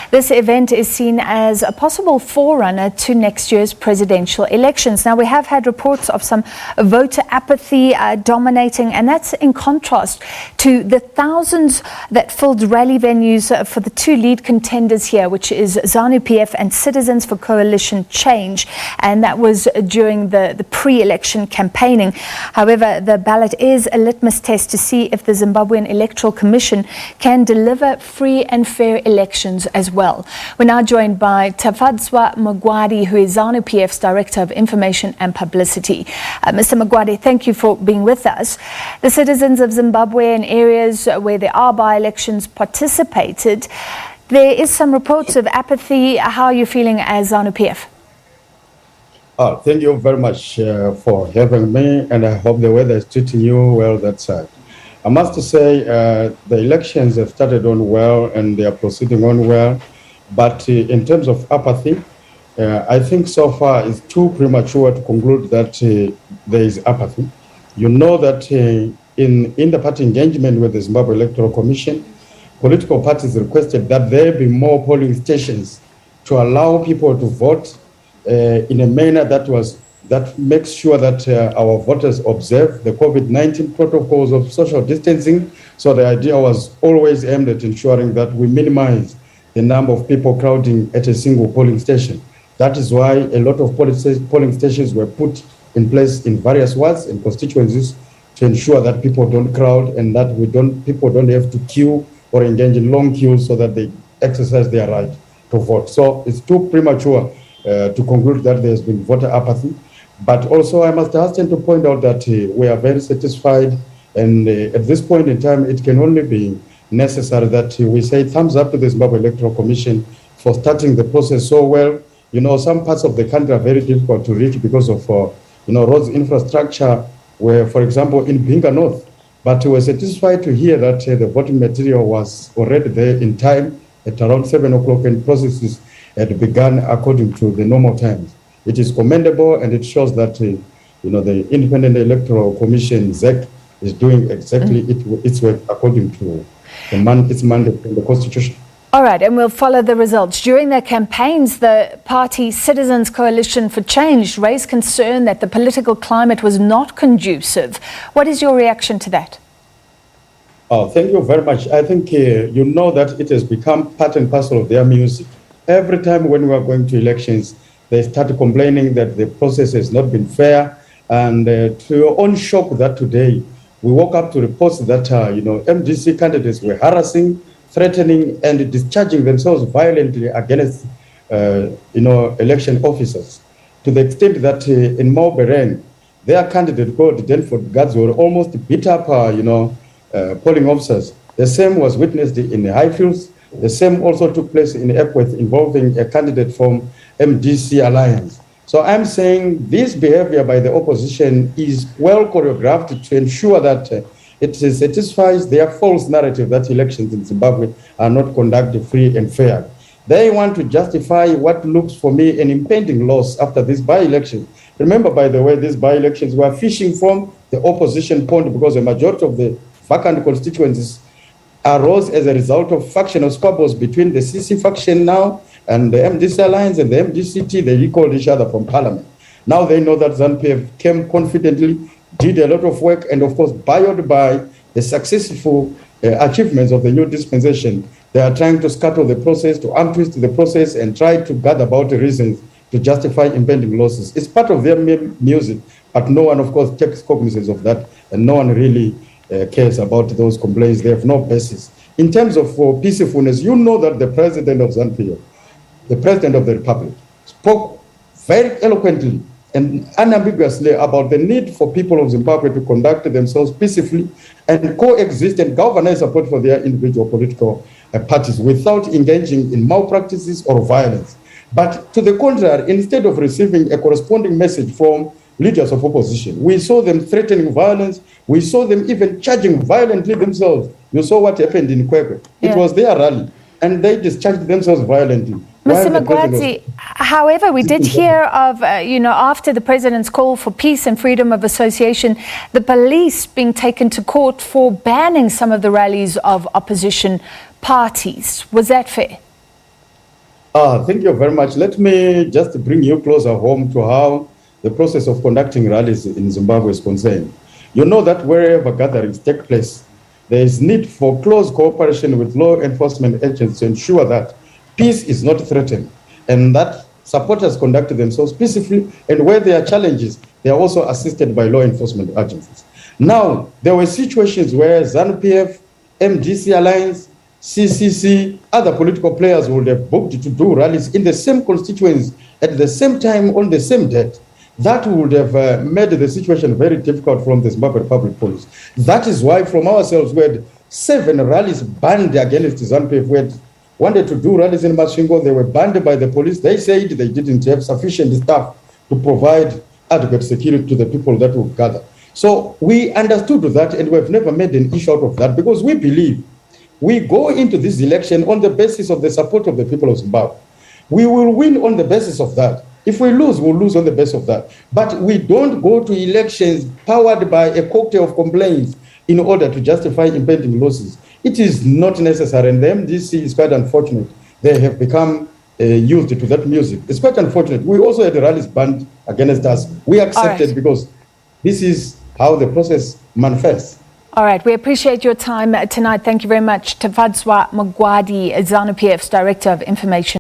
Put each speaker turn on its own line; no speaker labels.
This event is seen as a possible forerunner to next year's presidential elections. Now, we have had reports of some voter apathy dominating, and that's in contrast to the thousands that filled rally venues for the two lead contenders here, which is ZANU-PF and Citizens for Coalition Change, and that was during the pre-election campaigning. However, the ballot is a litmus test to see if the Zimbabwean Electoral Commission can deliver free and fair elections as well. We're now joined by Tafadzwa Mugwadi, who is ZANU-PF's Director of Information and Publicity. Mr. Mugwadi, thank you for being with us. The citizens of Zimbabwe in areas where there are by-elections participated. There is some reports of apathy. How are you feeling as ZANU-PF?
Thank you very much for having me, and I hope the weather is treating you well that side. I must say the elections have started on well and they are proceeding on well, but in terms of apathy, I think so far it's too premature to conclude that there is apathy. You know that in the party engagement with the Zimbabwe Electoral Commission, political parties requested that there be more polling stations to allow people to vote in a manner that makes sure that our voters observe the COVID-19 protocols of social distancing. So the idea was always aimed at ensuring that we minimize the number of people crowding at a single polling station. That is why a lot of polling stations were put in place in various wards and constituencies to ensure that people don't crowd and that people don't have to queue or engage in long queues so that they exercise their right to vote. So it's too premature to conclude that there's been voter apathy. But also I must hasten to point out that we are very satisfied, and at this point in time it can only be necessary that we say thumbs up to the Zimbabwe Electoral Commission for starting the process so well. You know, some parts of the country are very difficult to reach because of roads infrastructure, where, for example, in Binga North. But we were satisfied to hear that the voting material was already there in time at around 7 o'clock, and processes had begun according to the normal times. It is commendable, and it shows that the Independent Electoral Commission, ZEC, is doing exactly its work according to its mandate in the Constitution.
All right, and we'll follow the results. During their campaigns, the party Citizens Coalition for Change raised concern that the political climate was not conducive. What is your reaction to that?
Thank you very much. I think you know that it has become part and parcel of their music. Every time when we are going to elections, they start complaining that the process has not been fair. And to your own shock that today, we woke up to reports that, MDC candidates were harassing, threatening, and discharging themselves violently against, election officers. To the extent that in Maubereng, their candidate called Denford Guards were almost beat up, polling officers. The same was witnessed in the Highfields. The same also took place in Epworth, involving a candidate from MDC Alliance. So I'm saying this behavior by the opposition is well choreographed to ensure that it satisfies their false narrative that elections in Zimbabwe are not conducted free and fair. They want to justify what looks for me an impending loss after this by-election. Remember, by the way, these by-elections were fishing from the opposition pond because a majority of the vacant constituencies arose as a result of factional squabbles between the CC faction now and the MDC Alliance and the MDCT. They recalled each other from Parliament. Now they know that ZANU-PF came confidently, did a lot of work, and of course, buoyed by the successful achievements of the new dispensation, they are trying to scuttle the process, to untwist the process, and try to gather about the reasons to justify impending losses. It's part of their music, but no one, of course, takes cognizance of that, and no one really cares about those complaints. They have no basis. In terms of peacefulness, you know that the president of ZANU-PF, the president of the Republic, spoke very eloquently and unambiguously about the need for people of Zimbabwe to conduct themselves peacefully and coexist and galvanize support for their individual political parties without engaging in malpractices or violence. But to the contrary, instead of receiving a corresponding message from leaders of opposition, we saw them threatening violence. We saw them even charging violently themselves. You saw what happened in Kwekwe. It was their rally, and they discharged themselves violently.
Mr. Mugwadi, however, we did hear of, after the president's call for peace and freedom of association, the police being taken to court for banning some of the rallies of opposition parties. Was that fair?
Thank you very much. Let me just bring you closer home to how the process of conducting rallies in Zimbabwe is concerned. You know that wherever gatherings take place, there is need for close cooperation with law enforcement agents to ensure that peace is not threatened and that supporters conduct themselves peacefully, and where there are challenges, they are also assisted by law enforcement agencies. Now, there were situations where ZANU-PF, MDC Alliance, CCC, other political players would have booked to do rallies in the same constituents at the same time on the same date. That would have made the situation very difficult from the Zimbabwe Public Police. That is why from ourselves we had 7 rallies banned against ZANU-PF. We had wanted to do rallies in Masvingo. They were banned by the police. They said they didn't have sufficient staff to provide adequate security to the people that would gather. So we understood that, and we've never made an issue out of that, because we believe we go into this election on the basis of the support of the people of Zimbabwe. We will win on the basis of that. If we lose, we'll lose on the basis of that. But we don't go to elections powered by a cocktail of complaints in order to justify impending losses. It is not necessary, and the MDC is quite unfortunate. They have become used to that music. It's quite unfortunate. We also had rallies banned against us. We accepted because this is how the process manifests.
All right, we appreciate your time tonight. Thank you very much. Tafadzwa Mugwadi, ZANU-PF's Director of Information.